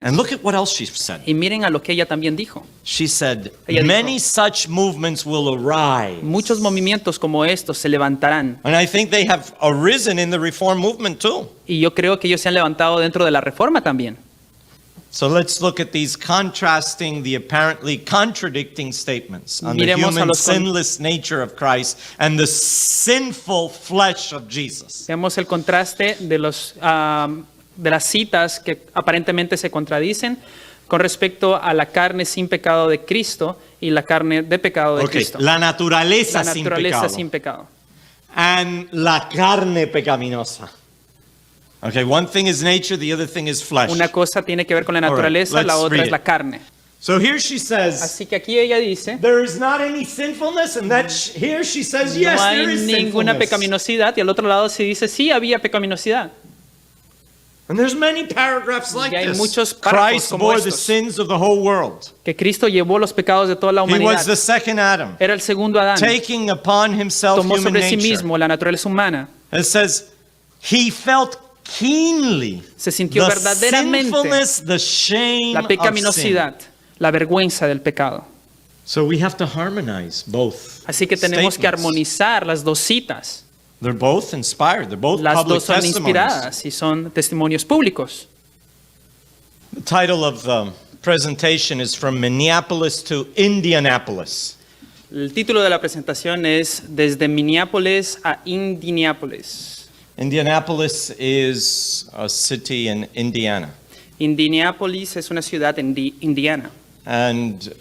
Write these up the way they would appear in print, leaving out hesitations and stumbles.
And look at what else she said. Y miren a lo que ella también dijo. She said, Ella dijo, many such movements will arise. muchos movimientos como estos se levantarán. And I think they have arisen in the Reform movement too. Y yo creo que ellos se han levantado dentro de la Reforma también. So let's look at these contrasting, the apparently contradicting statements on the Miremos a human los sinless nature of Christ and the sinful flesh of Jesus. Veamos el contraste de de las citas que aparentemente se contradicen con respecto a la carne sin pecado de Cristo y la carne de pecado de Cristo. La naturaleza sin pecado. And la carne pecaminosa. Okay, one thing is nature, the other thing is flesh. Una cosa tiene que ver con la naturaleza, la otra es la carne. So here she says, así que aquí ella dice, there is not any sinfulness, and that here she says, yes, no hay there is ninguna sinfulness. pecaminosidad, y al otro lado se dice, sí, había pecaminosidad. And there's many paragraphs like Y hay this. muchos párrafos Christ como bore the estos. sins of the whole world. Que Cristo llevó los pecados de toda la He was humanidad. the second Adam, Era el segundo Adán. taking upon himself Tomó human sobre sí nature. mismo la naturaleza humana. It says, he felt keenly Se sintió the verdaderamente sinfulness, the shame la of sin. pecaminosidad, la vergüenza del pecado. So we have to harmonize both. Así que tenemos que statements. armonizar las dos citas. They're both inspired. They're both Las public dos son testimonies. inspiradas y son testimonios públicos. The title of the presentation is From Minneapolis to Indianapolis. El título de la presentación es Desde Minneapolis a Indianápolis. Indianapolis is a city in Indiana. Indianápolis es una ciudad en Indiana. And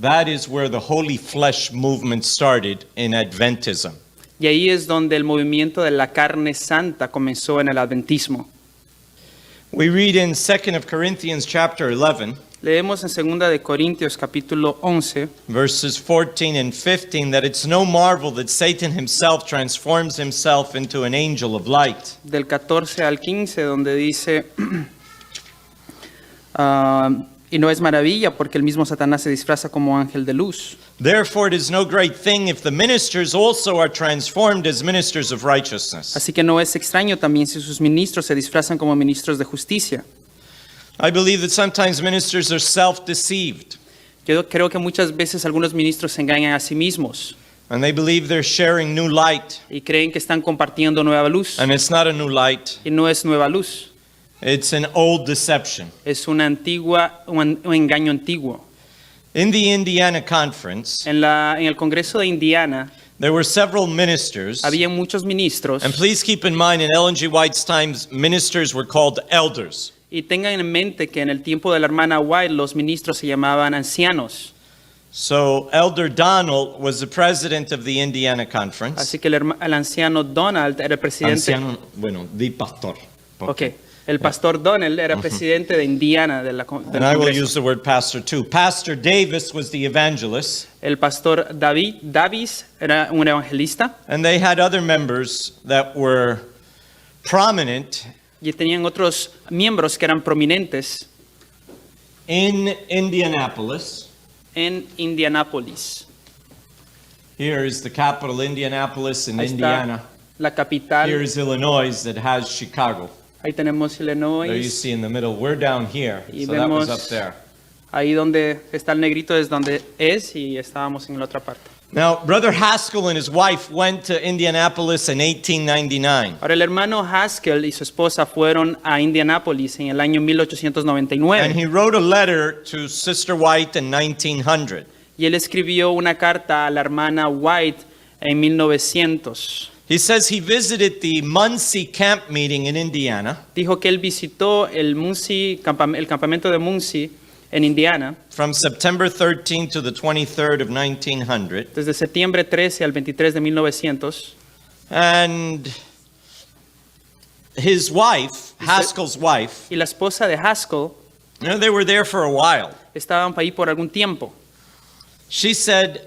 that is where the Holy Flesh movement started in Adventism. Y ahí es donde el movimiento de la carne santa comenzó en el Adventismo. We read in 2 Corinthians chapter 11, Leemos en 2 de Corintios capítulo 11, verses 14 and 15, that it's no marvel that Satan himself transforms himself into an angel of light. del 14 al 15, donde dice, y no es maravilla porque el mismo Satanás se disfraza como ángel de luz. Therefore it is no great thing if the ministers also are transformed as ministers of righteousness. Así que no es extraño también si sus ministros se disfrazan como ministros de justicia. I believe that sometimes ministers are self-deceived, Yo creo que muchas veces algunos ministros se engañan a sí mismos and they believe they're sharing new light, y creen que están compartiendo nueva luz. and it's not a new light, Y no es nueva luz, it's an old deception. es un engaño antiguo. In the Indiana conference, En el Congreso de Indiana there were several ministers, había muchos ministros. and please keep in mind in Ellen G. White's times, ministers were called elders. Y tengan en mente que en el tiempo de la hermana White los ministros se llamaban ancianos. So Elder Donald was the president of the Indiana conference. Así que el anciano Donald era el presidente. The pastor. Ok, el pastor Donald era presidente de Indiana del And I will Congreso. use the word pastor too. Pastor Davis was the evangelist, El pastor Davis era un evangelista and they had other members that were prominent y tenían otros miembros que eran prominentes in Indianapolis. en Indianápolis. Here is the capital, Indianapolis in Ahí está Indiana. la capital. Here is Illinois that has Chicago. Ahí tenemos There you Illinois. see in the middle. We're down here, Y so that was vemos- up there. Ahí donde está el negrito es donde es y estábamos en la otra parte. Now, Brother Haskell and his wife went to Indianapolis in 1899. Ahora el hermano Haskell y su esposa fueron a Indianápolis en el año And 1899 he wrote a letter to Sister White in 1900. y él escribió una carta a la hermana White en 1900. He says he visited the Muncie camp meeting in Indiana Dijo que él visitó el campamento de Muncie en Indiana from September 13 to the 23rd of 1900. desde septiembre 13 al 23 de 1900. And his wife, Haskell's wife, Y la esposa de Haskell they were there for a while. estaban ahí por algún tiempo. She said,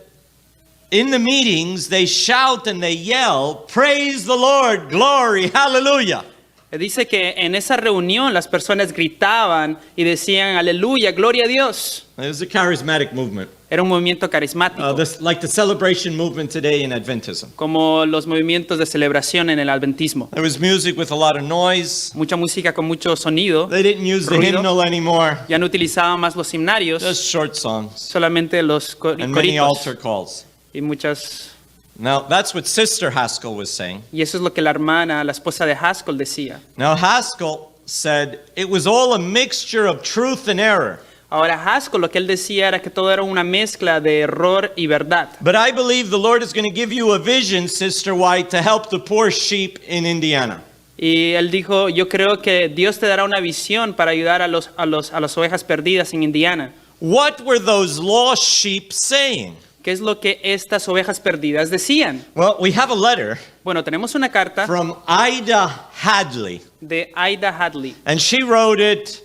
in the meetings, they shout and they yell, praise the Lord, glory, hallelujah. Dice que en esa reunión las personas gritaban y decían aleluya, gloria a Dios. It was a charismatic movement. Era un movimiento carismático, like the celebration movement today in Adventism. como los movimientos de celebración en el Adventismo. There was music with a lot of noise. Mucha música con mucho sonido. They didn't use the Ruido. hymnal anymore. Ya no utilizaban más los himnarios, Just short songs solamente los and many coritos altar calls. y muchas. Now, that's what Sister Haskell was saying. Y eso es lo que la hermana, la esposa de Haskell, decía. Now, Haskell said it was all a mixture of truth and error. Ahora Haskell, lo que él decía era que todo era una mezcla de error y verdad. But I believe the Lord is going to give you a vision, Sister White, to help the poor sheep in Indiana. Y él dijo, yo creo que Dios te dará una visión para ayudar a las ovejas perdidas en Indiana. What were those lost sheep saying? ¿Qué es lo que estas ovejas perdidas decían? Well, we have a letter Bueno, tenemos una carta from Ida Hadley, de Ida Hadley. and she wrote it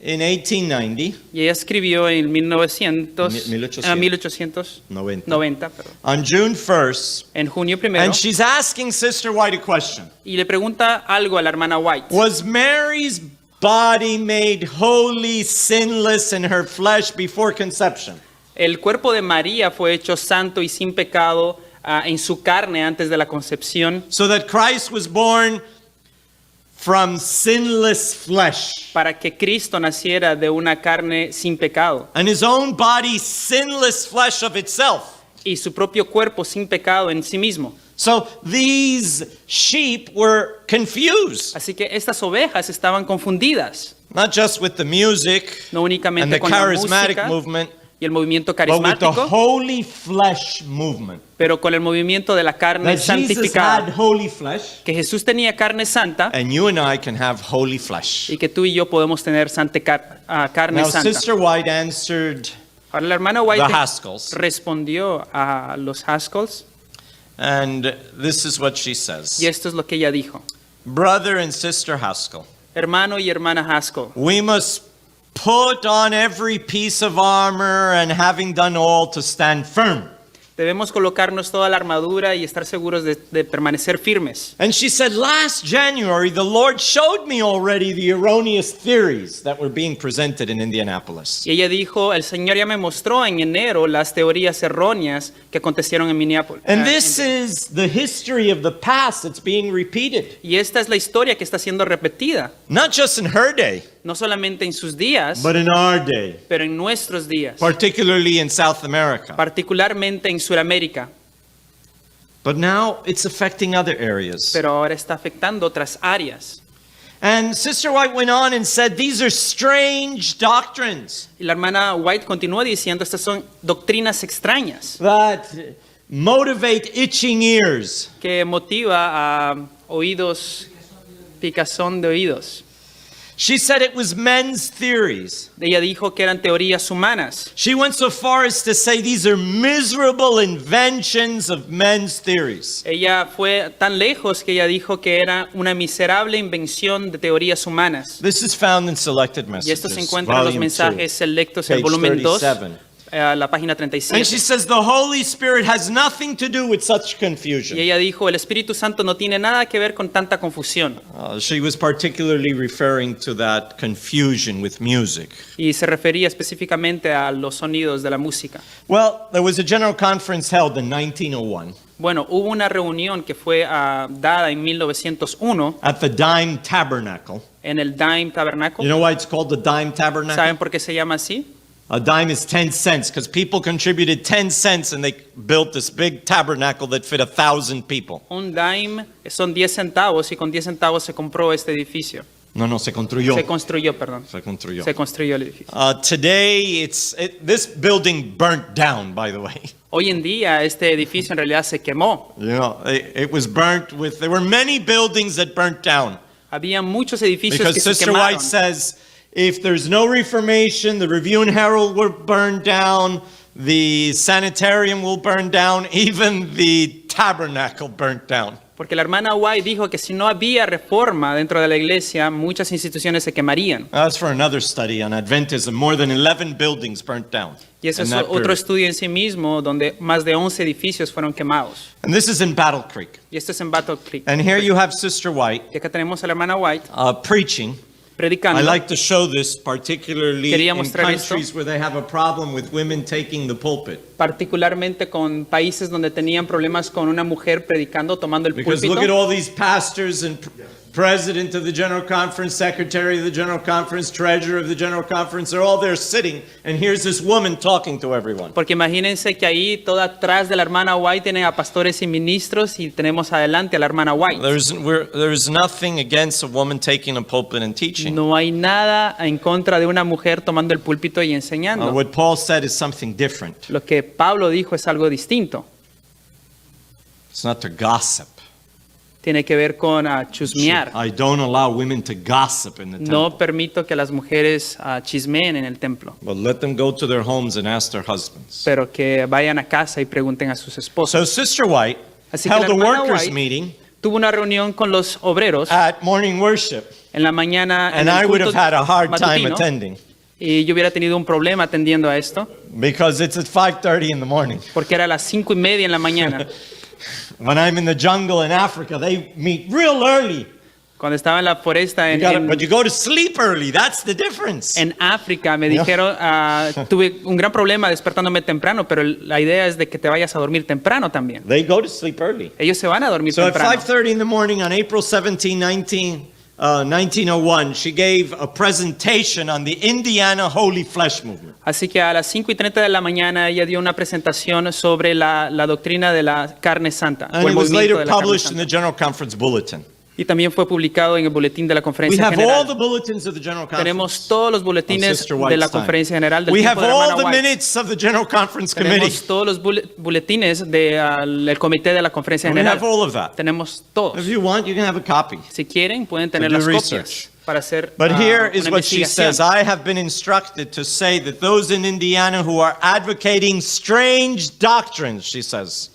in 1890, Y ella escribió en 1890, 90, perdón, on June 1st, en junio primero, and she's asking Sister White a question. y le pregunta algo a la hermana White. Was Mary's body made holy, sinless in her flesh before conception? El cuerpo de María fue hecho santo y sin pecado en su carne antes de la concepción, So that Christ was born from sinless flesh, para que Cristo naciera de una carne sin pecado and his own body sinless flesh of itself. y su propio cuerpo sin pecado en sí mismo. So these sheep were confused, Así que estas ovejas estaban confundidas, not just with the music no and únicamente the con la charismatic música movement, y el movimiento but with the carismático, holy flesh movement. pero con el movimiento de la carne That Jesus had santificada, holy flesh, que Jesús tenía carne santa and you and I can have holy flesh. y que tú y yo podemos tener carne Now, santa. Sister White answered Ahora la hermana White the Haskells, respondió a los Haskells and this is what she says. y esto es lo que ella dijo. Brother and Sister Haskell, Hermano y hermana Haskell, we must put on every piece of armor and having done all to stand firm. debemos colocarnos toda la armadura y estar seguros de permanecer firmes. And she said, last January, the Lord showed me already the erroneous theories that were being presented in Indianapolis. Y ella dijo, el Señor ya me mostró en enero las teorías erróneas que acontecieron en Minneapolis. And this is the history of the past that's being repeated. Y esta es la historia que está siendo repetida, Not just in her day, no solamente en sus días, but in our day, pero en nuestros días, particularly in South America. particularmente en Sudamérica. But now it's affecting other areas. Pero ahora está afectando otras áreas. And Sister White went on and said, these are strange doctrines Y la hermana White continúa diciendo, estas son doctrinas extrañas that motivate itching ears. que motiva a oídos, picazón de oídos. She said it was men's theories. Ella dijo que eran teorías humanas. She went so far as to say these are miserable inventions of men's theories. Ella fue tan lejos que ella dijo que era una miserable invención de teorías humanas. This is found in Selected Y esto se Messages, encuentra en los Volume 2, mensajes selectos, el page volumen 2, 37. la página And she 37. says the Holy Spirit has nothing to do with such Y confusion. ella dijo, el Espíritu Santo no tiene nada que ver con tanta confusión. She was particularly referring to that confusion with music. Y se refería específicamente a los sonidos de la música. Well, there was a general conference held in 1901 Bueno, hubo una reunión que fue dada en 1901 at the Dime Tabernacle. en el Dime You Tabernacle. know why it's called the Dime Tabernacle? ¿Saben por qué se llama así? A dime is 10 cents because people contributed 10 cents and they built this big tabernacle that fit 1,000 people. Un dime son 10 centavos y con 10 centavos se compró este edificio. No, se construyó. Se construyó, perdón. Se construyó. Se construyó el edificio. Today, this building burnt down, by the way. Hoy en día este edificio en realidad se quemó. You know, it was burnt with, there were many buildings that burnt down. Había muchos edificios Because que se Sister quemaron. White says, if there's no Reformation, the Review and Herald will burn down, the sanitarium will burn down, even the tabernacle burnt down. Porque la hermana White dijo que si no había reforma dentro de la iglesia, muchas instituciones se quemarían. That's for another study on Adventism. More than 11 buildings burnt down. Y ese in es that otro period. estudio en sí mismo, donde más de 11 edificios fueron quemados. And this is in Battle Creek. Y esto es en Battle Creek. And here you have Sister White Y acá tenemos a la hermana White preaching predicando. I like to show this particularly Quería in mostrar esto. countries where they have a problem with women taking the pulpit. Particularmente con países donde tenían problemas con una mujer predicando, tomando el Because look at púlpito. all these pastors and president of the General Conference, secretary of the General Conference, treasurer of the General Conference, they're all there sitting, and here's this woman talking to everyone. Porque imagínense que ahí, todo atrás de la hermana White, tienen a pastores y ministros y tenemos adelante a la hermana White. There's nothing against a woman taking a pulpit and teaching. No hay nada en contra de una mujer tomando el púlpito y enseñando. What Paul said is something different. Lo que Pablo dijo es algo distinto. It's not to gossip. Tiene que ver con chusmear. I don't allow women to gossip in the temple. No permito que las mujeres chismeen en el templo, But let them go to their homes and ask their husbands. pero que vayan a casa y pregunten a sus esposos. So Sister White Así que la held a hermana workers' White meeting tuvo una reunión con los obreros at morning worship, en la mañana en and I el would culto have had a hard time matutino, attending y yo hubiera tenido un problema atendiendo a esto because it's at 5:30 in the morning. porque era a las 5:30 en la mañana. When I'm in the jungle in Africa, they meet real early. Cuando estaba en la foresta But you go to sleep early. That's the difference. en África me dijeron, tuve un gran problema despertándome temprano, pero la idea es de que te vayas a dormir temprano también. They go to sleep early. Ellos se van a dormir So at temprano. 5:30 in the morning on April 17, 1901, she gave a presentation on the Indiana Holy Flesh Movement. Así que a las 5:30 de la mañana ella dio una presentación sobre la doctrina de la carne santa. And o el it was movimiento later de la carne published in santa. the General Conference Bulletin. Y también fue publicado en el boletín de la We conferencia have all general. the bulletins of the General Tenemos Conference. todos los of boletines Sister de White's la time. conferencia general del We tiempo have de la all hermana the White. minutes of the General Conference Committee. Tenemos todos los boletines del comité de la conferencia We general. have all of that. Tenemos todos. If you want, you can have a copy. Si quieren, pueden tener do las research. copias para hacer But here una is what she investigación. says. I have been instructed to say that those in Indiana who are advocating strange doctrines, she says.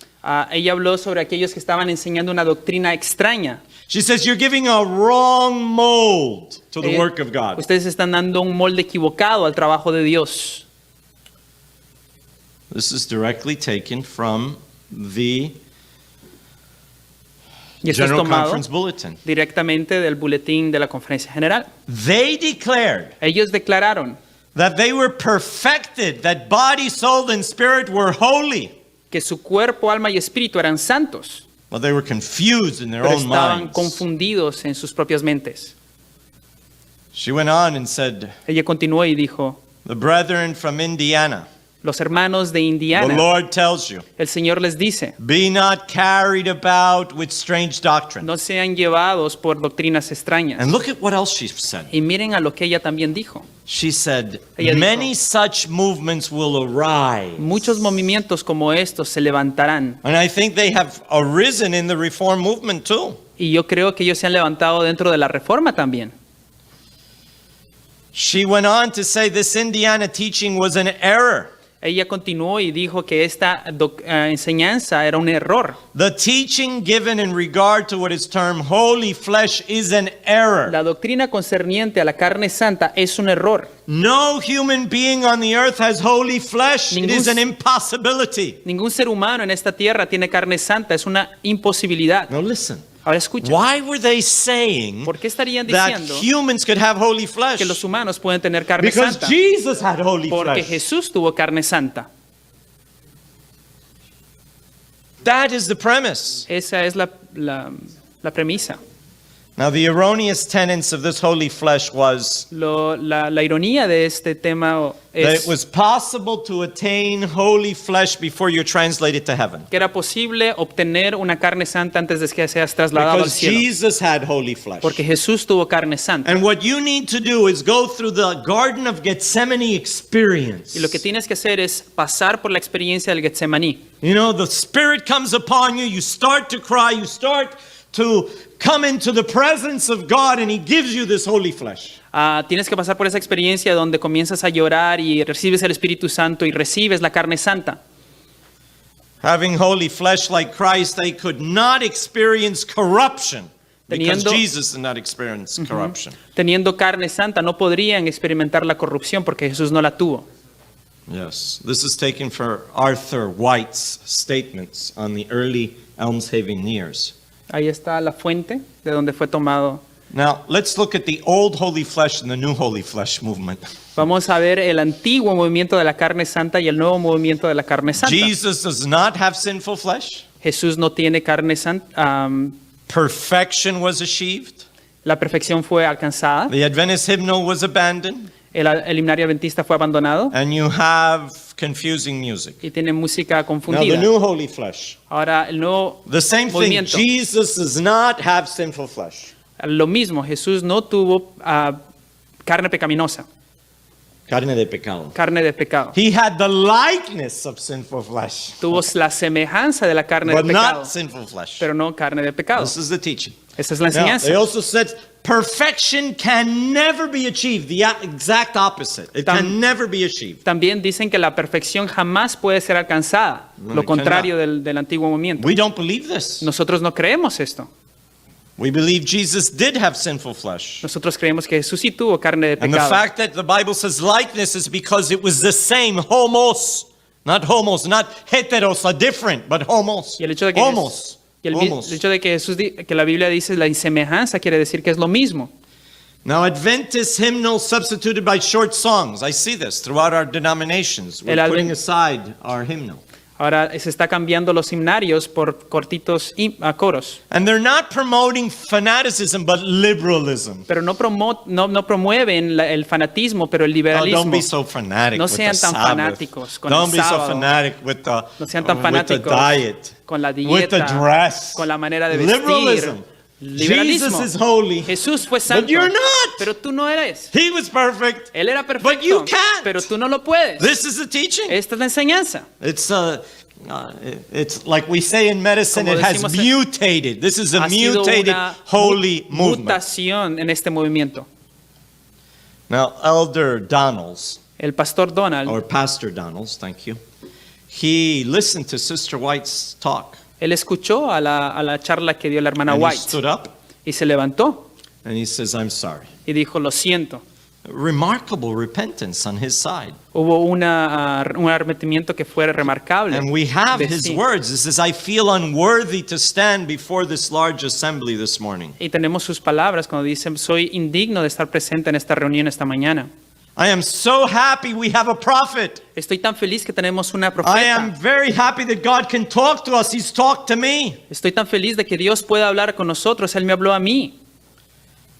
Ella habló sobre aquellos que estaban enseñando una doctrina extraña. She says, you're giving a wrong mold to the work of God. Ustedes están dando un molde equivocado al trabajo de Dios. This is directly taken from the Y esto es General tomado Conference Bulletin. directamente del boletín de la conferencia general. They declared Ellos declararon that they were perfected, that body, soul, and spirit were holy. que su cuerpo, alma y espíritu eran santos, Well, they were confused in their pero own estaban minds. confundidos en sus propias mentes. She went on and said, Ella continuó y dijo, the brethren from Indiana, los hermanos de the Indiana, Lord tells you, el Señor les dice, be not carried about with strange doctrine. no sean llevados por doctrinas extrañas. And look at what else she said. Y miren a lo que ella también dijo. She said, Ella dijo, many such movements will arise. Muchos movimientos como estos se levantarán. And I think they have arisen in the Reform movement too. Y yo creo que ellos se han levantado dentro de la reforma también. She went on to say this Indiana teaching was an error. Ella continuó y dijo que esta enseñanza era un error. The teaching given in regard to what is termed holy flesh is an error. La doctrina concerniente a la carne santa es un error. No human being on the earth has holy flesh. It Ningún- is an impossibility. Ningún ser humano en esta tierra tiene carne santa, es una imposibilidad. Now listen. Ahora escucha, Why were they saying ¿por qué estarían that diciendo humans could have holy flesh? que los humanos pueden tener carne Because santa? Jesus had holy Porque flesh. Jesús tuvo carne santa. That is the premise. Esa es la premisa. Now, the erroneous tenets of this holy flesh was La ironía de este tema that es it was possible to attain holy flesh before you're translated to heaven. que era posible obtener una carne santa antes de que seas trasladado al Because cielo. Jesus had holy flesh. Porque Jesús tuvo carne santa. And what you need to do is go through the Garden of Gethsemane experience. Y lo que tienes que hacer es pasar por la experiencia del Getsemaní. You know, the Spirit comes upon you, you start to cry, you start to come into the presence of God, and He gives you this holy flesh. Tienes que pasar por esa experiencia donde comienzas a llorar y recibes el Espíritu Santo y recibes la carne santa. Having holy flesh like Christ, they could not experience corruption because Teniendo- Jesus did not experience corruption. Teniendo carne santa no podrían experimentar la corrupción porque Jesús no la tuvo. Yes, this is taken from Arthur White's statements on the early Elmshaven years. Ahí está la fuente de donde fue tomado Now, let's look at the old holy flesh and the new holy flesh movement. Vamos a ver el antiguo movimiento de la carne santa y el nuevo movimiento de la carne santa. Jesus does not have sinful flesh. Jesús no tiene carne santa. Perfection was achieved. La perfección fue alcanzada. The Adventist hymnal was abandoned. El himnario adventista fue abandonado. And you have confusing music. Y tiene música Now, confundida. the new holy flesh. Ahora el nuevo The same thing. movimiento. Jesus does not have sinful flesh. Lo mismo, Jesús no tuvo carne pecaminosa, Carne de pecado. carne de pecado. He had the likeness of sinful flesh, Tuvo la semejanza de la carne de but pecado, not sinful flesh. pero no carne de pecado. This is the teaching. Esa es la Now, enseñanza. they also said perfection can never be achieved. The exact opposite. It can never be achieved. También dicen que la perfección jamás puede ser alcanzada, No, lo it contrario del antiguo movimiento. We don't believe this. Nosotros no creemos esto. We believe Jesus did have sinful flesh. Nosotros creemos que Jesús sí tuvo carne de And the pecado. fact that the Bible says likeness is because it was the same, homos. Not homos, not heteros, are different, but homos. Y el hecho de que, Homos. y el Homos. hecho de que Jesús que la Biblia dice la semejanza quiere decir que es lo mismo. Now, Adventist hymnals substituted by short songs. I see this throughout our denominations. We're El putting Advent- aside our hymnal. Ahora se está cambiando los himnarios por cortitos coros, And they're not promoting fanaticism, but liberalism. pero no promueven el fanatismo, pero el Oh, liberalismo. don't be so fanatic No with the sean tan Sabbath. fanáticos con el Don't be so sábado. fanatic with the, No sean tan with the fanáticos diet, con la with the dieta, dress. con la manera de vestir. Liberalism. Liberalismo. Jesus is holy, Jesús fue santo, but you're not. pero tú no eres. He was perfect. Él era But perfecto, you can't. pero tú no lo puedes. This is the teaching. Esta es la enseñanza. It's like we say in medicine, Como it has decimos, mutated. This is a Ha sido mutated una holy movement. mutación en este movimiento. Now, Elder Donalds, El pastor Donald, or Pastor Donalds, thank you, he listened to Sister White's talk. él escuchó a la charla que dio la hermana And he White stood up y se levantó and he says, I'm sorry. y dijo, lo siento. Remarkable repentance on his side. Hubo un arrepentimiento que fue remarcable. And we have de his sí. words. He says, I feel unworthy to stand before this large assembly this morning. Y tenemos sus palabras cuando dicen, soy indigno de estar presente en esta reunión esta mañana. I am so happy we have a prophet. Estoy tan feliz que tenemos una I am profeta. very happy that God can talk to us. He's talked to me. Estoy tan feliz de que Dios pueda hablar con nosotros. Él me habló a mí.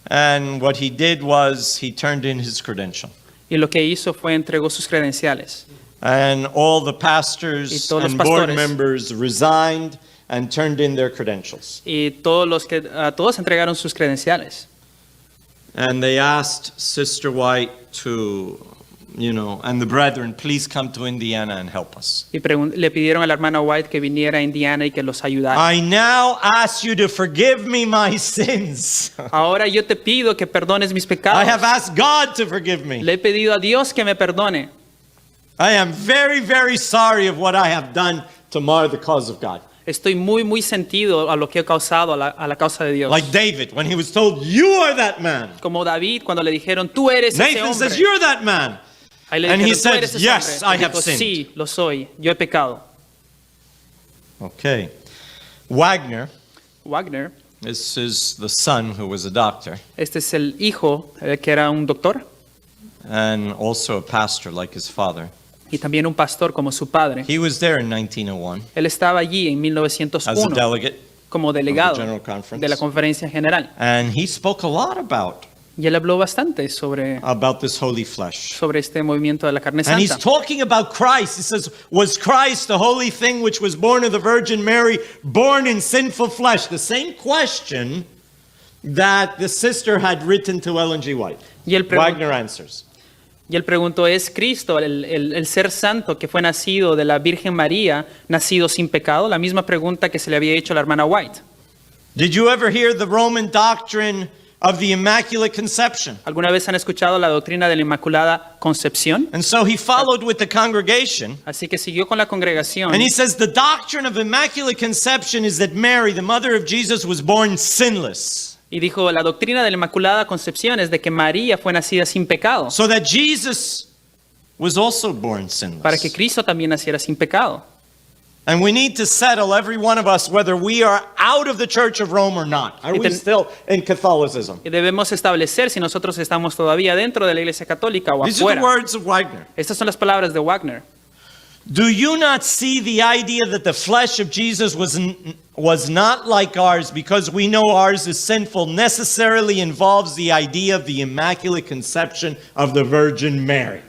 And what he did was he turned in his credential. Y lo que hizo fue entregó sus credenciales. And all the Y pastors todos los and board pastores. members resigned and turned in their credentials. Y todos entregaron sus credenciales. And they asked Sister White to, and the brethren, please come to Indiana and help us. Y le pidieron a la hermana White que viniera a Indiana y que los ayudara. I now ask you to forgive me my sins. Ahora yo te pido que perdones mis I pecados. have asked God to forgive me. Le he pedido a Dios que me perdone. I am very, very sorry of what I have done to mar the cause of God. Estoy muy sentido a lo que he causado a la causa de Dios. Like David, when he was told, you are that man. Como David cuando le dijeron, tú eres ese Nathan hombre. says, you're that man. Ahí le And dijeron, he tú said, eres ese "Yes, hombre". I Y have dijo, sinned. sí, lo soy, yo he pecado. Okay. Wagner, Wagner, this is the son who was a doctor este es el hijo que era un doctor and also a pastor like his father. y también un pastor como su padre. He was there in 1901 Él estaba allí en as a 1901 delegate, como delegado General Conference. de la conferencia general. and he spoke a lot about Y él habló bastante sobre this holy flesh. este movimiento de la carne And he's santa. talking about Christ. He says, was Christ the holy thing which was born of the Virgin Mary, born in sinful flesh? The same question that the sister had written to Ellen G. White. Y él Wagner answers. Y él preguntó, ¿es Cristo el ser santo que fue nacido de la Virgen María, nacido sin pecado? La misma pregunta que se le había hecho a la hermana White. Did you ever hear the Roman doctrine of the Immaculate Conception? ¿Alguna vez han escuchado la doctrina de la Inmaculada Concepción? And so he followed with the congregation. Así que siguió con la congregación. And he says the doctrine of Immaculate Conception is that Mary, the mother of Jesus, was born sinless. Y dijo, la doctrina de la Inmaculada Concepción es de que María fue nacida sin pecado, So that Jesus was also born para que sinless. Cristo también naciera sin pecado. And we need to settle, every one of us, whether we are out of the Church of Rome or not. Are we still in Catholicism? Y debemos establecer si nosotros estamos todavía dentro de la Iglesia Católica o These are the afuera. words of Wagner. Estas son las palabras de Wagner. Do you not see the idea that the flesh of Jesus was not like ours, because we know ours is sinful, necessarily involves the idea of the Immaculate Conception of the Virgin Mary?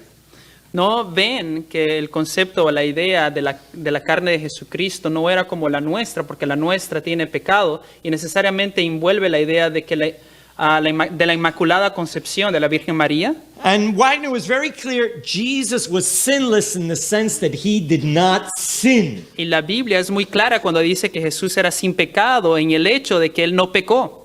¿No ven que el concepto o la idea de la carne de Jesucristo no era como la nuestra, porque la nuestra tiene pecado y necesariamente envuelve la idea de que de la Inmaculada Concepción de la Virgen María? And Wagner was very clear, Jesus was sinless in the sense that he did not sin. Y la Biblia es muy clara cuando dice que Jesús era sin pecado en el hecho de que él no pecó.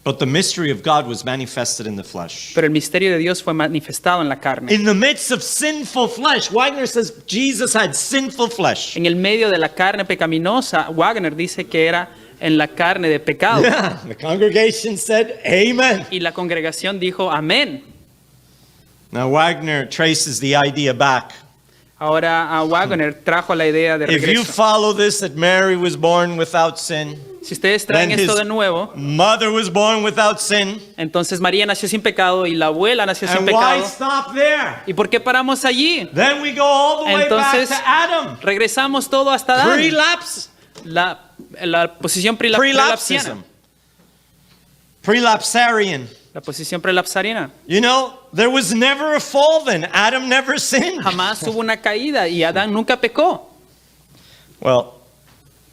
But the mystery of God was manifested in the flesh. Pero el misterio de Dios fue manifestado en la carne. In the midst of sinful flesh, Wagner says Jesus had sinful flesh. En el medio de la carne pecaminosa, Wagner dice que era en la carne de pecado. Yeah, the congregation said, Amen. Y la congregación dijo, amén. Now Wagner traces the idea back. Ahora Wagner trajo la idea de If you regreso. follow this, that Mary was born without sin, Si ustedes traen then esto his de nuevo, mother was born without sin. entonces María nació sin pecado y la abuela nació sin And why pecado. stop there? ¿Y por qué paramos allí? Then we go all the way Entonces, back to Adam. regresamos todo hasta Adán. Prelapse. La posición prelapsiana. Prelapsism. Prelapsarian. La posición prelapsariana. You know, there was never a fall then. Adam never sinned. Jamás hubo una caída y Adán nunca pecó. Well,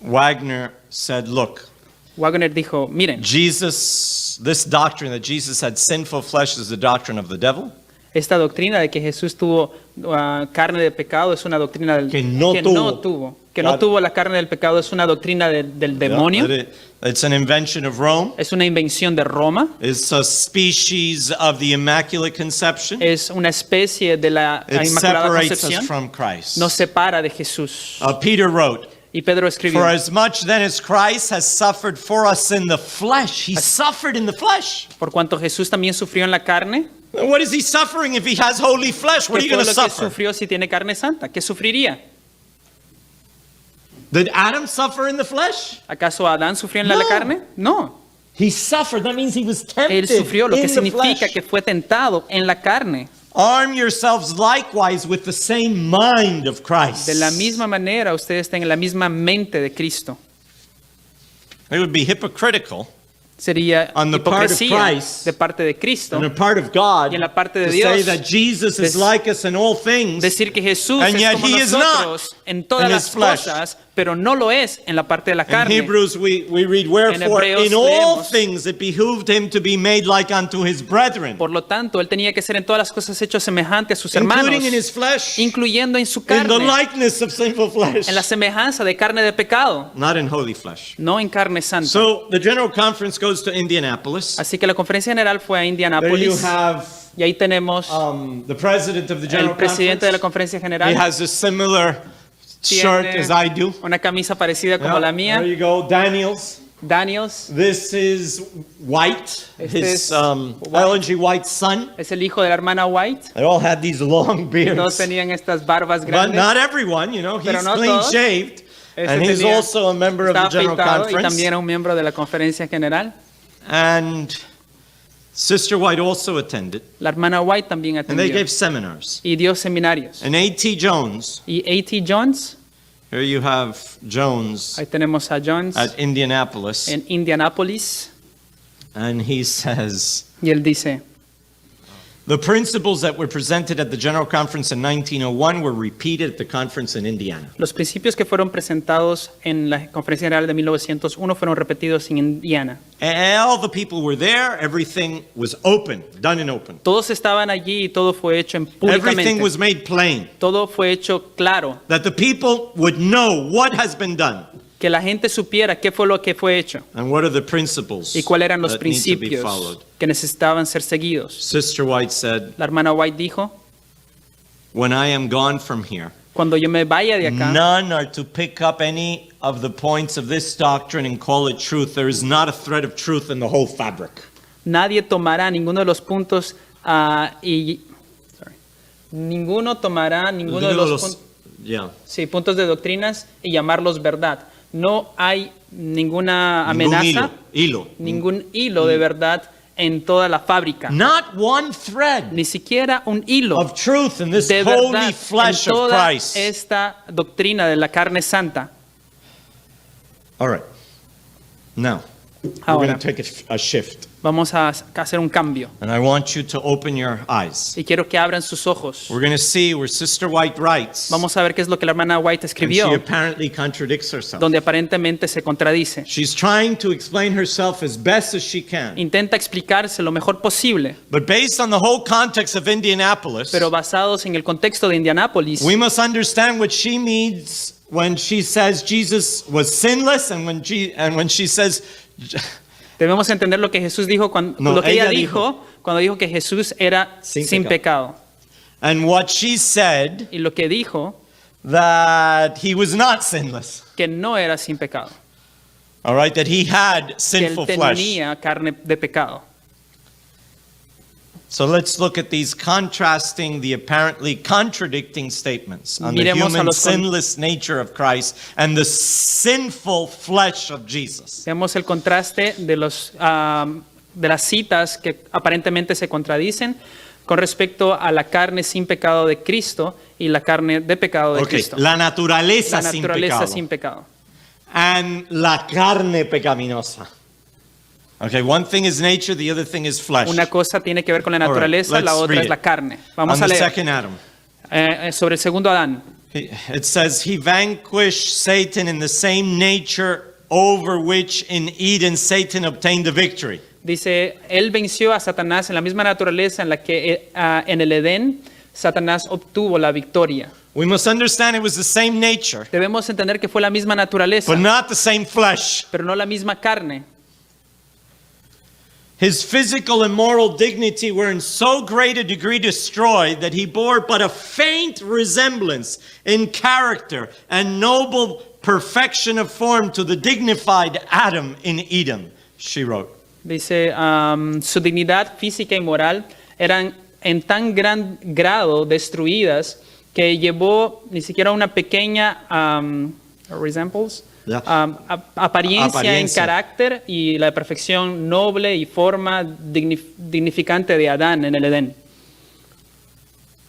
Wagner said, look, Wagner dijo, miren, Jesus, this doctrine that Jesus had sinful flesh is the doctrine of the devil. esta doctrina de que Jesús tuvo carne de pecado es una doctrina Que no tuvo la carne del pecado es una doctrina del demonio. It's an invention of Rome. Es una invención de Roma. It's a species of the Immaculate Conception. Es una especie de la It Inmaculada separates us Concepción. from Christ. Nos separa de Jesús. Peter wrote, Y Pedro escribió, for as much then as Christ has suffered for us in the flesh, he suffered in the flesh. por cuanto Jesús también sufrió en la carne, What is he suffering if he has holy flesh? What are ¿qué you fue going to lo que suffer? sufrió si tiene carne santa? ¿Qué sufriría? Did Adam suffer in the flesh? ¿Acaso Adán sufrió en la No. carne? No. He suffered. That means he was tempted Él sufrió, lo que in the significa flesh. que fue tentado en la carne. Arm yourselves likewise with the same mind of Christ. De la misma manera, ustedes tienen la misma mente de Cristo. It would be hypocritical Sería On the part of hipocresía Christ, de parte de Cristo on the part of God y en la parte de to Dios, say that Jesus is des- like us in all things, decir que Jesús and es yet como he is nosotros not en todas in las his flesh. cosas, pero no lo es en la parte de la In carne. Hebrews we read, wherefore Hebreos in all leemos, things it behooved him to be made like unto his brethren, Por lo tanto, él tenía que ser en todas las cosas hecho semejante a sus hermanos, including in his flesh, incluyendo en su in the carne, likeness of sinful flesh, en la semejanza de carne de pecado, not in holy flesh. no en carne santa. So the General Conference goes to Indianapolis. Así que la conferencia general fue a There you Indianápolis have y ahí tenemos the president of the General el presidente de la Conference. conferencia He general. has a similar shirt Tiene as I do. una camisa parecida como Yeah, la there mía. you go, Daniels. Daniels This is White, Este his es Ellen G. White's son. es el hijo de la hermana White. They all had these long Todos beards. tenían estas barbas But grandes. not everyone, you know. Pero He's no clean todos. shaved. Este And he's tenía- also a member of Estaba the General afeitado y Conference. también era un miembro de la conferencia general. And Sister White also attended. La hermana White también And they atendió gave seminars. y dio seminarios. And A.T. Jones, Y A.T. Jones, here you have Jones ahí tenemos a Jones at Indianapolis. en Indianápolis, And he says, y él dice, the principles that were presented at the General Conference in 1901 were repeated at the conference in Indiana. los principios que fueron presentados en la conferencia general de 1901 fueron repetidos en Indiana. All the people were there. Everything was open, done in open. Todos estaban allí y todo fue hecho en Everything públicamente. was made plain, Todo fue hecho claro, that the people would know what has been done que la gente supiera qué fue lo que fue hecho and what are the principles y cuáles eran los that need to be principios followed. que necesitaban ser seguidos. Sister White said, La hermana White dijo, when I am gone from here, cuando yo me vaya de acá, none are to pick up any of the points of this doctrine and call it truth. There is not a thread of truth in the whole fabric. nadie tomará ninguno de los puntos ninguno tomará ninguno de los puntos. Yeah. Sí, puntos de doctrinas y llamarlos verdad. No hay ninguna amenaza, ningún hilo de verdad en toda la fábrica. Not one thread Ni siquiera un hilo of truth in this de holy verdad en flesh of toda Christ. esta doctrina de la carne santa. All right. Now, we're Ahora. going to take a shift. Vamos a hacer un cambio. And I want you to open your eyes. Y quiero que abran sus ojos. We're going to see where Sister White writes. Vamos a ver qué es lo que la hermana White And escribió, she apparently contradicts herself. donde aparentemente se contradice. She's trying to explain herself as best as she can. Intenta explicarse lo mejor posible, But based on the whole context of Indianapolis, pero basados en el contexto de Indianápolis, we must understand what she means when she says Jesus was sinless and when she says debemos entender lo que Jesús dijo lo que ella dijo cuando dijo que Jesús era sin pecado. and what she said Y lo que dijo that he was not sinless. que no era sin pecado, All right, that he had que él sinful flesh. tenía carne de pecado. So let's look at these contrasting, the apparently contradicting statements on the Miremos a human los sinless nature of Christ and the sinful flesh of Jesus. Veamos el contraste de de las citas que aparentemente se contradicen con respecto a la carne sin pecado de Cristo y la carne de pecado de Okay, Cristo. la naturaleza, La sin naturaleza pecado sin pecado. and la carne pecaminosa. Okay, one thing is nature, the other thing is flesh. Una cosa tiene que ver con la right, naturaleza, la let's otra read es la it. carne. Vamos On a the leer second Adam. sobre el segundo Adán. It says, he vanquished Satan in the same nature over which in Eden Satan obtained the victory. Dice, él venció a Satanás en la misma naturaleza en la que en el Edén Satanás obtuvo la victoria. We must understand it was the same nature, Debemos entender que fue la misma naturaleza, but not the same flesh. pero no la misma carne. His physical and moral dignity were in so great a degree destroyed that he bore but a faint resemblance in character and noble perfection of form to the dignified Adam in Eden, she wrote. Dice, su dignidad física y moral eran en tan gran grado destruidas que llevó ni siquiera una pequeña resembles, Yeah. apariencia en Apariencia. carácter y la perfección noble y forma dignificante de Adán en el Edén.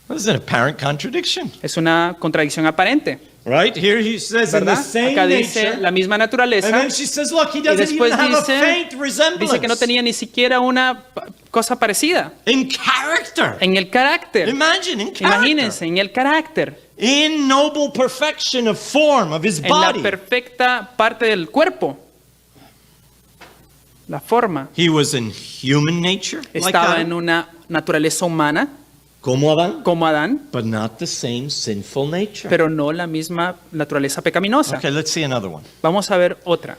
This is an apparent contradiction, Es una contradicción aparente, right? Here he says in the ¿verdad? same Acá dice nature, la misma and naturaleza then she says, look, he y doesn't después even have a faint dice que no resemblance tenía ni siquiera una cosa parecida in character. en el carácter. Imagine, in character. Imagínense, en el carácter, In noble perfection of form of his en la body. perfecta parte del cuerpo, la forma. He was in human nature, like Estaba en Adam, una naturaleza humana como Adán, como Adán, but not the same sinful nature. pero no la misma naturaleza pecaminosa. Okay, let's see another one. Vamos a ver otra.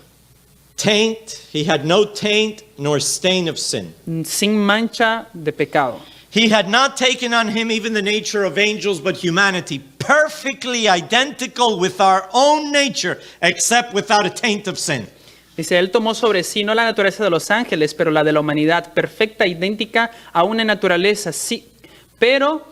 Taint, he had no taint nor stain of sin. Sin mancha de pecado. He had not taken on him even the nature of angels, but humanity, perfectly identical with our own nature, except without a taint of sin. Dice, él tomó sobre sí no la naturaleza de los ángeles, pero la de la humanidad, perfecta, idéntica a una naturaleza, sí, pero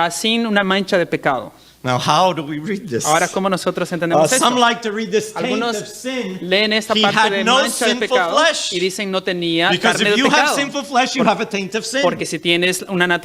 sin una mancha de pecado. Now, how do we read this? Ahora, ¿cómo nosotros entendemos esto? Some like to read this taint Algunos of sin. leen esta He parte had de no mancha de sinful pecado flesh. y dicen no tenía Because carne if de you have pecado. sinful flesh, you have a taint of sin. Porque si tienes una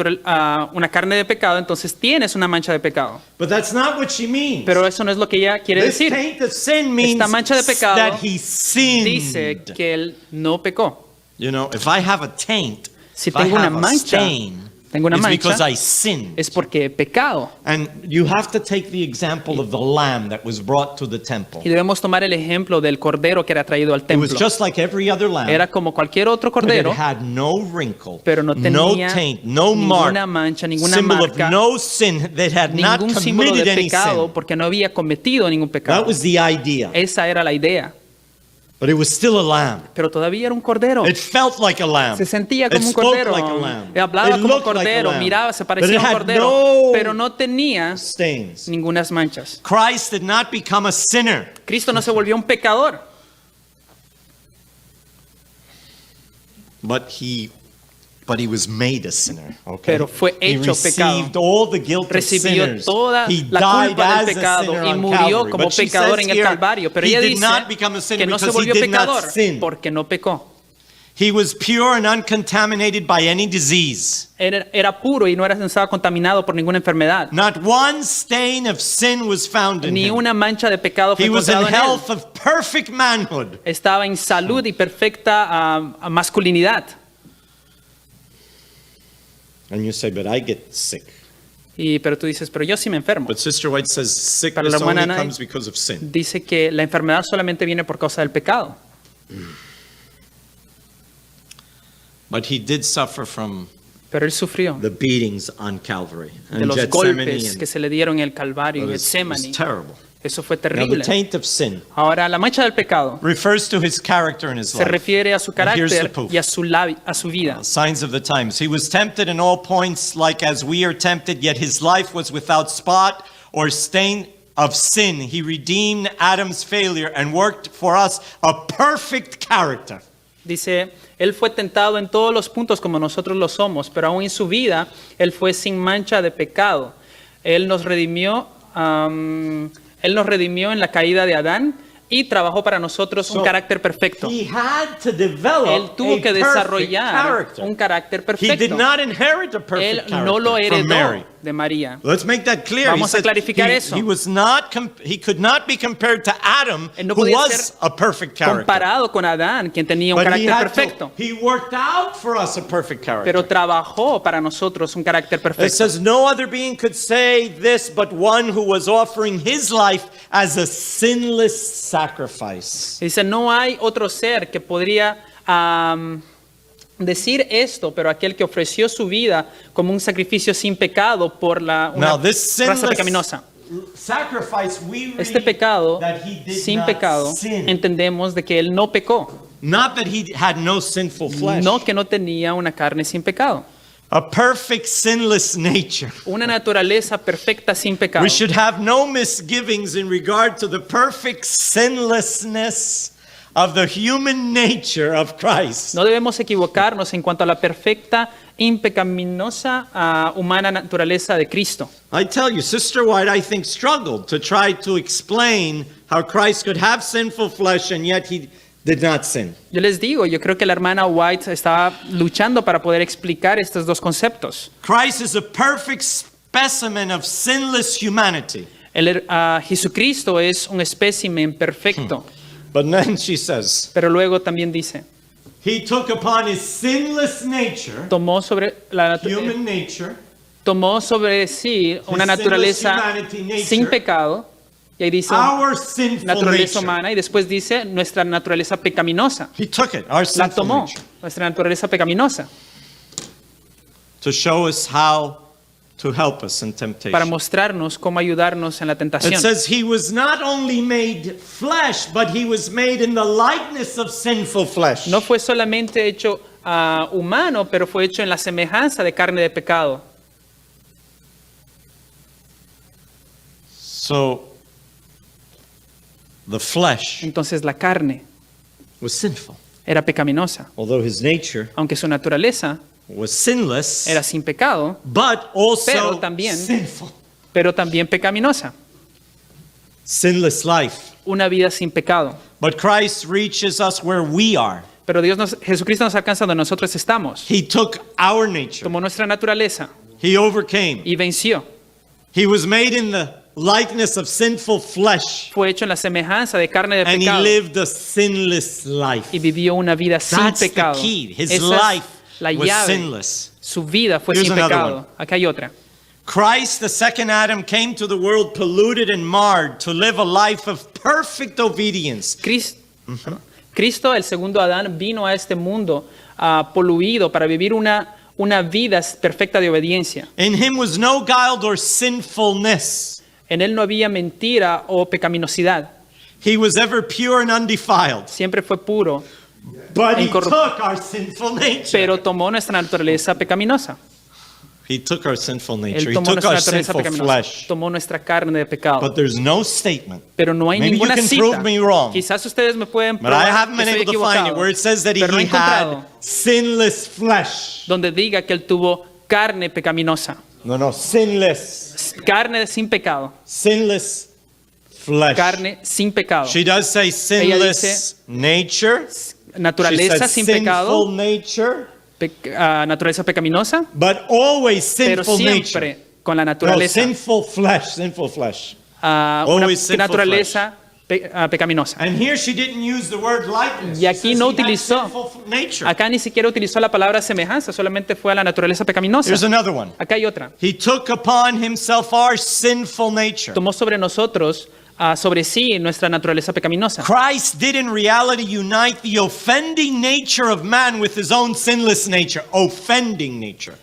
carne de pecado, entonces tienes una mancha de pecado. But that's not what she means. Pero eso no es lo que ella quiere This decir. taint of sin means Esta mancha de pecado that he sinned. Dice que él no pecó. You know, if I have a taint, Si if I tengo una have a mancha, stain, tengo una it's mancha, because I sinned. es porque he pecado. And you have to take the example of the lamb that was brought to the temple. Y debemos tomar el ejemplo del cordero que era traído al It templo. was just like every other lamb. Era como cualquier otro But it cordero, had no wrinkle, pero no no tenía taint, no mark, ninguna mancha, ninguna symbol marca, of no sin, that had not ningún símbolo committed de any pecado, sin. porque no había cometido ningún pecado. That was the idea. Esa era la idea. But it was still a lamb. Pero todavía era un cordero. It felt like a lamb. Se sentía It como un spoke cordero. like a lamb. Hablaba It como un looked like a cordero. lamb. Miraba, se But parecía it a un had cordero. no Pero no tenía stains. ninguna manchas. Christ did not become a sinner. Cristo no se volvió un pecador, But he But he was made a sinner, okay? Pero fue hecho he received pecado. all the guilt of Recibió sinners. toda He la died culpa del as a pecado sinner y on murió Calvary. como But she pecador says en el here, Calvario. Pero he ella did dice not become a sinner que no se because he volvió did not pecador sin. porque no pecó. He was pure and uncontaminated by any disease. Era puro y no estaba contaminado por ninguna enfermedad. Not one stain of sin was found in Ni him. una mancha de pecado fue He was in encontrado en él. health of perfect manhood. Estaba en salud y perfecta masculinidad. And you say, but I get sick. Pero tú dices, pero yo sí me enfermo. But Sister White says Pero la sickness hermana only Nay comes because of sin. dice que la enfermedad solamente viene por causa del pecado. But he did suffer from Pero él sufrió the beatings on Calvary de and los Gethsemane. golpes que se le dieron en el Calvario, en It was Getsemaní. terrible. Eso fue Now the terrible. taint of sin Ahora, la mancha del pecado refers to his character and his se life. refiere a su And here's the carácter proof. y a su vida. Signs of the times. He was tempted in all points like as we are tempted, yet his life was without spot or stain of sin. He redeemed Adam's failure and worked for us a perfect character. Dice, él fue tentado en todos los puntos como nosotros lo somos, pero aún en su vida, él fue sin mancha de pecado. Él nos redimió en la caída de Adán y trabajó para nosotros un carácter perfecto. He had to develop Él tuvo que a perfect desarrollar character. un carácter He perfecto. did not inherit a Él perfect no lo character from Mary. heredó de María. Let's make that clear. Vamos a clarificar eso. He was not he could not be compared to Adam, Él no who podía was ser a perfect character. Comparado con Adán, quien tenía un But he carácter had perfecto. he worked out for us a perfect character. Pero trabajó para nosotros un carácter It perfecto. says no other being could say this but one who was offering his life as a sinless sacrifice. Dice, no hay otro ser que podría decir esto, pero aquel que ofreció su vida como un sacrificio sin pecado por una Now this raza sinless pecaminosa. sacrifice we Este read pecado, that he did sin not pecado, sin. entendemos de que él no pecó. Not that he had no sinful flesh. No que no tenía una carne sin pecado. A perfect sinless nature. Una naturaleza perfecta sin pecado. We should have no misgivings in regard to the perfect sinlessness of the human nature of Christ. No debemos equivocarnos en cuanto a la perfecta, impecaminosa, humana naturaleza de Cristo. I tell you, Sister White, I think, struggled to try to explain how Christ could have sinful flesh and yet he did not sin. Yo les digo, yo creo que la hermana White estaba luchando para poder explicar estos dos conceptos. Christ is a perfect specimen of sinless humanity. Jesucristo es un espécimen perfecto, But then she says, pero luego también dice, he took upon his sinless nature, tomó sobre human nature, tomó sobre sí una His naturaleza sinless humanity, nature, sin pecado, y ahí dice our sinful naturaleza nature. humana, y después dice nuestra naturaleza pecaminosa. He took it, our La sinful tomó, nature, nuestra naturaleza pecaminosa, to show us how to help us in para temptation. mostrarnos cómo ayudarnos en la It tentación. says he was not only made flesh, but he was made in the likeness of sinful flesh. No fue solamente hecho humano, pero fue hecho en la semejanza de carne de pecado. So the flesh Entonces la carne was sinful, era pecaminosa, although his nature aunque su naturaleza was sinless, era sin pecado, but also pero también- sinful. pero también pecaminosa. Sinless life. Una vida sin pecado. But Christ reaches us where we are. Pero Jesucristo nos alcanza donde nosotros estamos. He took our nature. Tomó nuestra naturaleza He overcame. y venció. He was made in the likeness of sinful flesh, Fue hecho en la semejanza de carne de and he pecado lived a sinless life. y vivió una vida sin That's the pecado. key. His Esa life es la was llave. sinless. Su vida fue Here's sin another pecado. one. Acá hay otra. Christ, the second Adam, came to the world polluted and marred to live a life of perfect obedience. Cristo, el segundo Adán, vino a este mundo poluido para vivir una vida perfecta de obediencia. In him was no guile or sinfulness. En él no había mentira o pecaminosidad. He was ever pure and undefiled. Siempre fue puro, But he Incorrupt- took our sinful nature. pero tomó nuestra naturaleza pecaminosa. He took our sinful nature. Él He tomó took nuestra our naturaleza sinful pecaminosa, flesh. tomó nuestra carne de pecado. But there's no statement. Pero no hay Maybe you ninguna can cita. prove me wrong. Quizás ustedes me pueden But I probar haven't que been estoy able to find it equivocado. where it says that he Pero no he had encontrado sinless flesh. donde diga que él tuvo carne pecaminosa, No, sinless. carne sin pecado, Sinless flesh. carne sin pecado. She does say sinless nature. Naturaleza She said sin sinful pecado, nature, naturaleza pecaminosa, but always pero sinful siempre nature. con la No, naturaleza, sinful flesh. una always sinful naturaleza pecaminosa. And here she didn't use the word likeness. Y aquí She says no he had utilizó, sinful nature. acá ni siquiera utilizó la palabra semejanza, solamente fue a la naturaleza pecaminosa. Here's another one. Acá hay otra. He took upon himself our sinful nature. Tomó sobre nosotros, sobre sí, nuestra naturaleza pecaminosa. Christ did in reality unite the offending nature of man with his own sinless nature. Offending nature.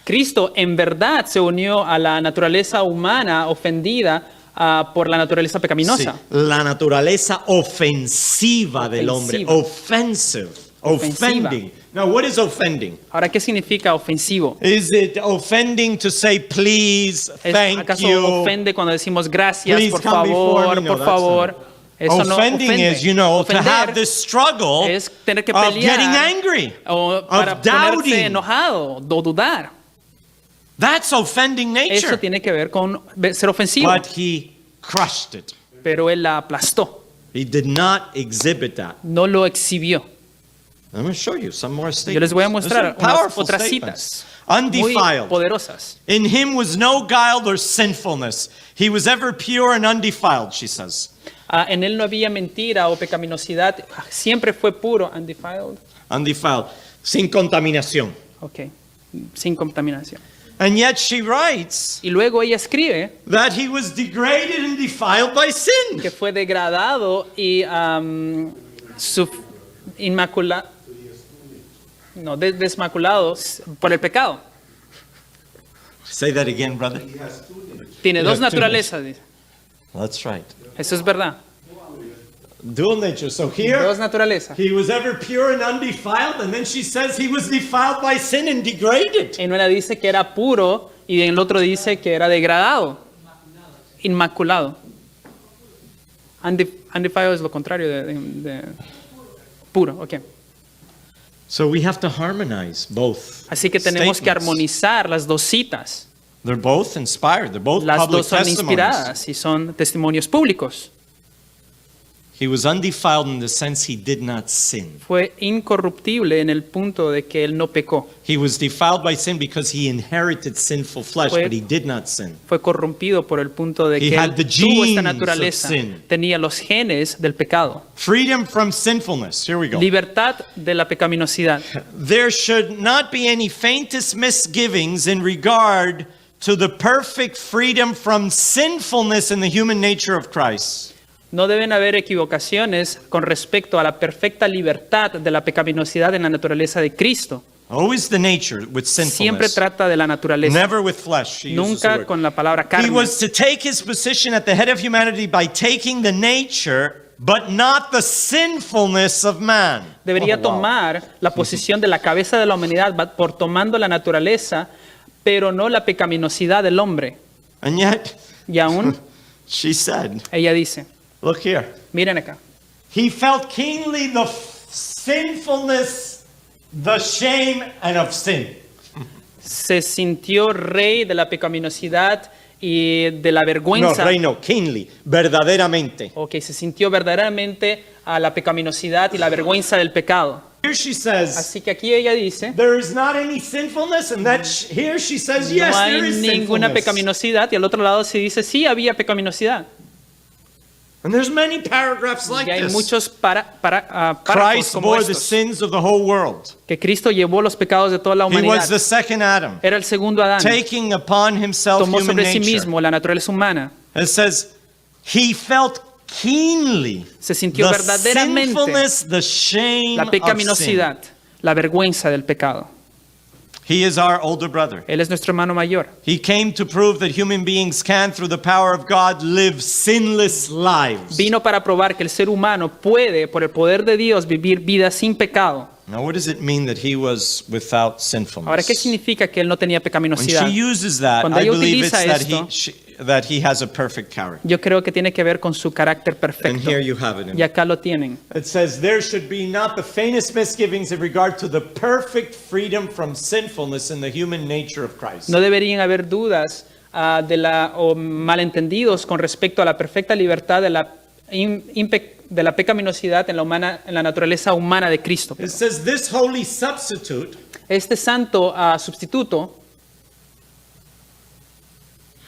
Cristo en verdad se unió a la naturaleza humana ofendida por la naturaleza Sí, pecaminosa. la naturaleza ofensiva del hombre. Ofensiva. Offensive. Offending. Now, what is offending? Ahora, ¿qué significa ofensivo? Is it offending to say please, thank ¿Acaso you? ofende cuando decimos gracias, Please por come before favor, me? No, por that's favor? not. Eso no Offending ofende. is, to have Ofender this struggle es tener que of pelear getting angry, o para of ponerse doubting. enojado o dudar. That's offending Eso nature. tiene que ver con ser ofensivo. But he crushed it. Pero él la aplastó, He did not exhibit that. no lo exhibió. I'm going to show you some more statements. Yo les voy a mostrar These are powerful otras statements. citas muy Undefiled. poderosas. In him was no guile or sinfulness. He was ever pure and undefiled, she says. En él no había mentira o pecaminosidad, siempre fue puro, undefiled, Undefiled. Sin contaminación. okay, sin contaminación. And yet she writes Y luego ella escribe that he was degraded and defiled by sin. que fue degradado y desmaculado por el pecado. Say that again, brother. Tiene dos Yeah, two naturalezas, dice. That's right. Eso es verdad. Dual nature. So here, Dos naturalezas. he was ever pure and undefiled, and then she says he was defiled by sin and degraded. En una dice que era puro y en el otro dice que era degradado, inmaculado. Undefiled es lo contrario de puro, ok. So we have to harmonize both. Así que tenemos que statements. armonizar las dos citas. They're both inspired. They're both Las public dos son testimonies. inspiradas y son testimonios públicos. He was undefiled in the sense he did not sin. Fue incorruptible en el punto de que él no pecó. He was defiled by sin because he inherited sinful flesh, Fue- but he did not sin. Fue corrompido por el punto de He que had él the tuvo esta genes naturaleza. of sin. Tenía los genes del pecado. Freedom from sinfulness. Here we go. Libertad de la pecaminosidad. There should not be any faintest misgivings in regard to the perfect freedom from sinfulness in the human nature of Christ. No deben haber equivocaciones con respecto a la perfecta libertad de la pecaminosidad en la naturaleza de Cristo. Always the nature with Siempre sinfulness. trata de la naturaleza, Never with flesh. She uses the nunca word. con la palabra He carne. was to take his position at the head of humanity by taking the nature, but not the sinfulness of man. Debería Oh, wow. tomar la posición de la cabeza de la humanidad por tomando la naturaleza, pero no la pecaminosidad del hombre. And yet, Y aún, she said, ella dice, look here. miren acá, He felt keenly the sinfulness, the shame, and of sin. se sintió rey de la pecaminosidad y de la No, vergüenza. reino, keenly, verdaderamente. Ok, se sintió verdaderamente a la pecaminosidad y la vergüenza del pecado. Here she says, Así que aquí ella dice, there is not any sinfulness, and that here she says, yes, no hay there is ninguna sinfulness. pecaminosidad, y al otro lado se dice, sí había pecaminosidad. And there's many paragraphs like Y hay this. muchos párrafos Christ como bore the estos, sins of the whole world. que Cristo llevó los pecados de toda la He was humanidad. the second Adam, Era el segundo Adán. taking upon himself Tomó human sobre sí nature. mismo la naturaleza humana. It says, he felt keenly Se sintió the verdaderamente sinfulness, the shame la of sin. pecaminosidad, la vergüenza del pecado. He is our older brother. Él es nuestro hermano mayor. He came to prove that human beings can, through the power of God, live sinless lives. Vino para probar que el ser humano puede, por el poder de Dios, vivir vidas sin pecado. Now, what does it mean that he was without Ahora, sinfulness? ¿qué significa que él no tenía When pecaminosidad? she uses that, Cuando I ella believe it's utiliza that esto, that he has a perfect character. Yo creo que tiene que ver con su carácter And perfecto. here you have it. Y acá lo tienen. It says, there should be not the faintest misgivings in regard to the perfect freedom from sinfulness in the human nature of Christ. No deberían haber dudas o malentendidos con respecto a la perfecta libertad de la pecaminosidad en la naturaleza humana de Cristo. It says, this holy substitute Este santo sustituto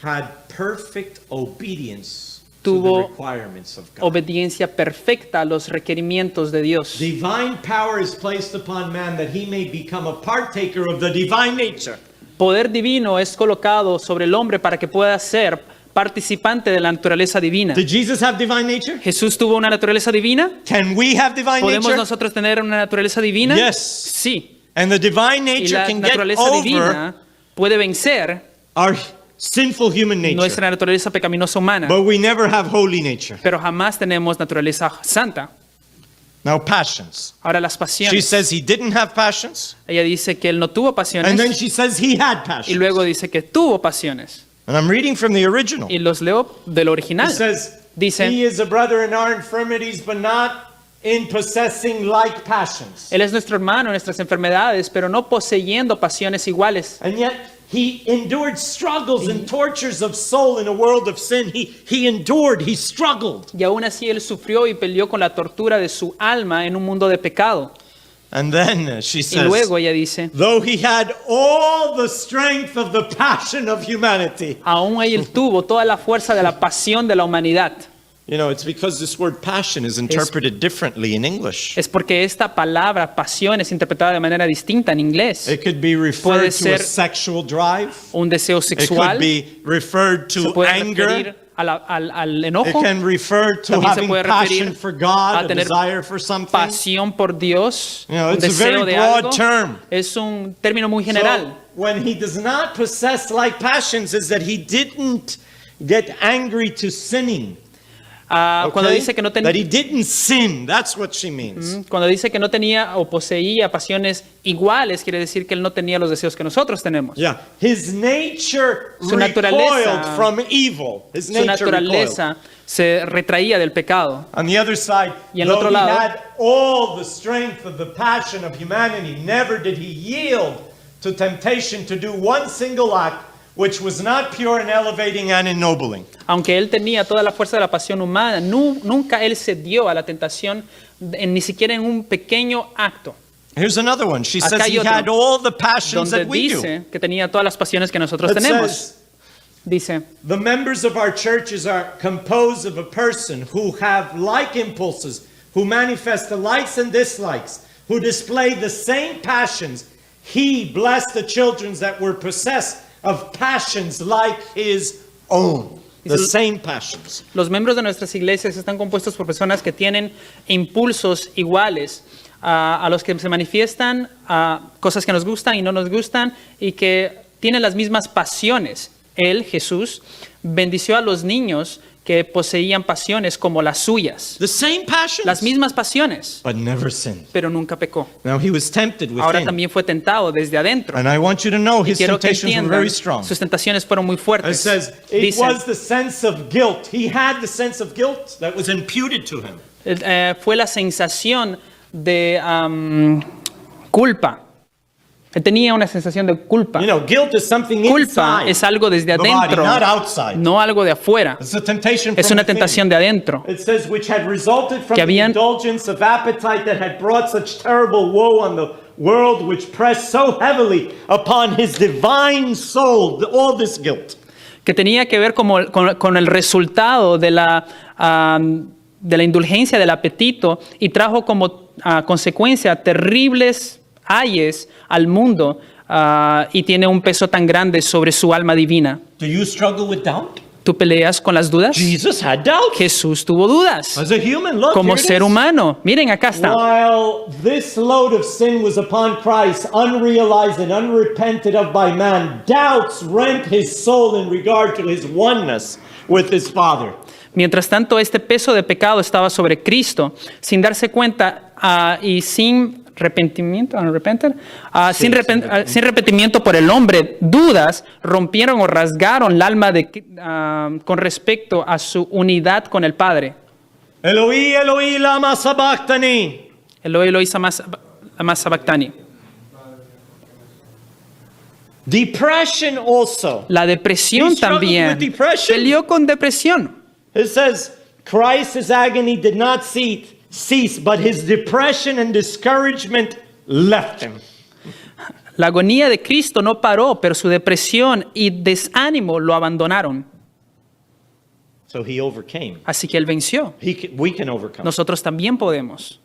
had perfect obedience to the tuvo requirements of God. obediencia perfecta a los requerimientos de Dios. Divine power is placed upon man that he may become a partaker of the divine nature. Poder divino es colocado sobre el hombre para que pueda ser participante de la naturaleza divina. Did Jesus have divine nature? ¿Jesús tuvo una naturaleza divina? Can we have divine ¿Podemos nature? nosotros tener una naturaleza divina? Yes. Sí. And the divine Y nature la can get naturaleza over divina puede vencer our sinful human nature. nuestra naturaleza pecaminosa humana, But we never have holy nature. pero jamás tenemos naturaleza santa. Now, passions. Ahora las She pasiones. says he didn't have passions, Ella dice que él no tuvo and then pasiones she says he had y passions. luego dice que tuvo pasiones. And I'm reading from the original. Y los leo del original. It says, Dice, he is a brother in our infirmities, but not in possessing like passions. él es nuestro hermano en nuestras enfermedades, pero no poseyendo pasiones iguales. And yet he endured struggles and tortures of soul in a world of sin. He endured, he struggled. Y aún así él sufrió y peleó con la tortura de su alma en un mundo de pecado. And then she Y says, luego ella dice, though he had all the strength of the passion of humanity. aún él tuvo toda la fuerza de la pasión de la humanidad. You know, it's because this word passion is interpreted differently in English. Es porque esta palabra pasión es interpretada de manera distinta en inglés. It could be referred Puede to a ser sexual drive. Un deseo It could sexual, be referred se to puede anger. referir al It enojo, can refer to también se having puede passion referir for God, a a tener desire for something. pasión por Dios, You know, un it's a deseo very de broad algo. term. Es un término muy general. So, when he does not possess like passions, is that he didn't get angry to sinning. Cuando Okay? dice que no That tenía he didn't sin. That's what she means. Cuando dice que no tenía o poseía pasiones iguales, quiere decir que él no tenía los deseos que nosotros tenemos. Yeah. His nature Su naturaleza- recoiled from evil. His Su nature recoiled. naturaleza se retraía del pecado. On the other side, Y en though otro he lado- had all the strength of the passion of humanity, never did he yield to temptation to do one single act which was not pure and elevating and ennobling. Aunque él tenía toda la fuerza de la pasión humana, nunca él cedió a la tentación, ni siquiera en un pequeño acto, Here's another one. She Acá says hay he otro, had all the passions donde that we do. dice que tenía todas las pasiones que nosotros It tenemos. says, Dice, the members of our churches are composed of a person who have like impulses, who manifest the likes and dislikes, who display the same passions. He blessed the children that were possessed of passions like his own. The same passions. los miembros de nuestras iglesias están compuestos por personas que tienen impulsos iguales a los que se manifiestan cosas que nos gustan y no nos gustan y que tienen las mismas pasiones. Él, Jesús, bendició a los niños que poseían pasiones como las suyas. The same passions. Las mismas pasiones, But never sinned. pero nunca pecó. Now he was tempted Ahora within. también fue tentado desde adentro. And I want you to know Y his quiero que temptations were entiendan, very strong. sus tentaciones fueron muy It fuertes. says it Dice, was the sense of guilt. He had the sense of guilt that was imputed to him. fue la sensación de culpa. Él tenía una sensación de culpa. You know, guilt is something Culpa inside es algo desde the body, adentro, not outside. no algo de afuera. It's a temptation Es from una within. tentación de adentro. It says, which had resulted from Que the habían- indulgence of appetite that had brought such terrible woe on the world, which pressed so heavily upon his divine soul, all this guilt. Que tenía que ver con el resultado de la indulgencia del apetito y trajo como consecuencia terribles ayes al mundo y tiene un peso tan grande sobre su alma divina. Do you struggle with doubt? ¿Tú peleas con las dudas? Jesus had doubt. Jesús tuvo dudas. As a human, look, Como here it ser is. humano. Miren, acá está. While this load of sin was upon Christ, unrealized and unrepented of by man, doubts rent his soul in regard to his oneness with his Father. Mientras tanto, este peso de pecado estaba sobre Cristo, sin darse cuenta y sin sin arrepentimiento por el hombre, dudas rompieron o rasgaron el alma con respecto a su unidad con el Padre. Eloi, Eloi, lama sabachthani. Eloi, Eloi, lama sabachthani. Depression also. La depresión He struggled también. with depression. Peleó con depresión. It says, Christ's agony did not cease, but his depression and discouragement left him. La agonía de Cristo no paró, pero su depresión y desánimo lo abandonaron. So he overcame. Así que Él venció. We can overcome. Nosotros también podemos.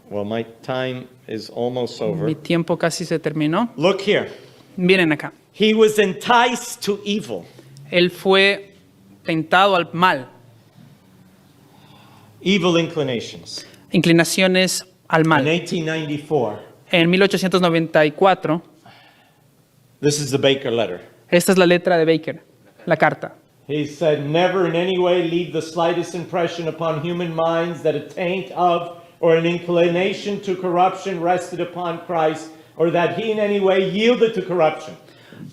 Well, my time is almost over. Mi tiempo casi se terminó. Look here. Miren acá. He was enticed to evil. Él fue tentado al mal. Evil inclinations. Inclinaciones al In mal. 1894, En 1894, this is the Baker letter. esta es la letra de Baker, la carta. He said, never in any way leave the slightest impression upon human minds that a taint of or an inclination to corruption rested upon Christ, or that he in any way yielded to corruption.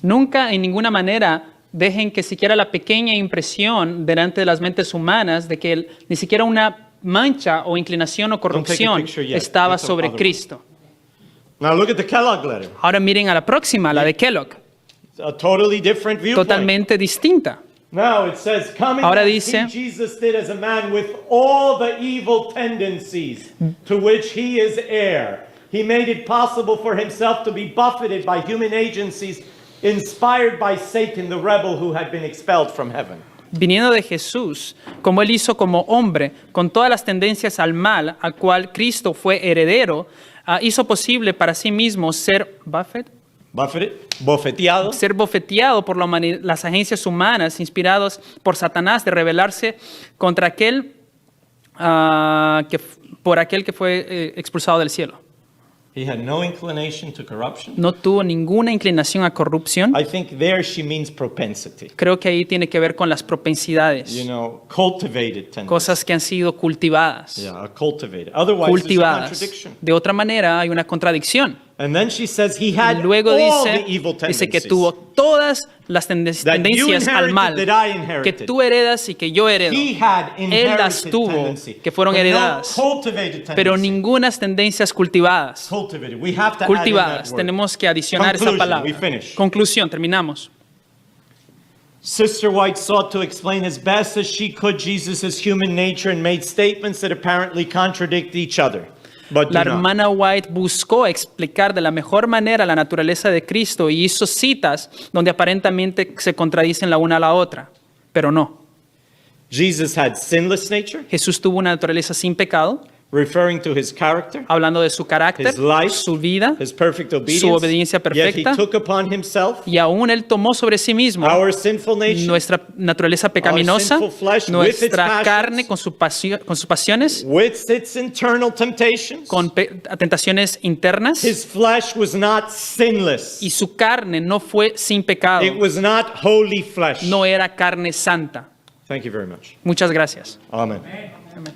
Nunca en ninguna manera dejen que siquiera la pequeña impresión delante de las mentes humanas de que ni siquiera una mancha o inclinación o corrupción picture yet. estaba Let's talk sobre other Cristo. Now look at the Kellogg letter. Ahora miren a la próxima, la de Kellogg, It's a totally different viewpoint. totalmente distinta. Now it says, coming Ahora as dice- he, Jesus did as a man with all the evil tendencies to which he is heir. He made it possible for himself to be buffeted by human agencies inspired by Satan, the rebel who had been expelled from heaven. Viniendo de Jesús, como Él hizo como hombre, con todas las tendencias al mal, al cual Cristo fue heredero, hizo posible para sí mismo ser Bofeteado. ser bofeteado por las agencias humanas, inspirados por Satanás, de rebelarse contra por aquel que fue expulsado del cielo. He had no inclination to corruption. No tuvo ninguna inclinación a corrupción. I think there she means propensity. Creo que ahí tiene que ver con las propensidades, You know, cultivated tendency. cosas que han sido cultivadas. Yeah, cultivated. Otherwise, there's a Cultivadas. contradiction. De otra manera, hay una contradicción. And then she says he had Y luego all the evil dice tendencies. que tuvo todas las tendencias al mal that I inherited. que tú heredas y que yo heredo. He had Él las inherited tuvo, tendency, que fueron but no heredadas, cultivated pero tendency. ninguna tendencias cultivadas. Cultivated. We have to add in Cultivadas. that word. Tenemos que adicionar esa Conclusion, palabra. we finish. Conclusión, terminamos. Sister White sought to explain as best as she could Jesus' human nature and made statements that apparently contradict each other. But La do not. hermana White buscó explicar de la mejor manera la naturaleza de Cristo y hizo citas donde aparentemente se contradicen la una a la otra, pero no. Jesus had sinless nature, Jesús tuvo una naturaleza sin pecado, referring to his character, hablando de su carácter, his life, su vida, his perfect obedience. su obediencia Yet he perfecta. took upon himself y aún Él tomó sobre sí mismo our sinful nature, nuestra naturaleza pecaminosa, sinful flesh with its nuestra passions, carne con sus pasiones, with its internal temptations. con tentaciones internas, His flesh was not sinless. y su carne no fue sin pecado, It was not holy flesh. no era carne santa. Thank you very much. Muchas gracias. Amen. Amén.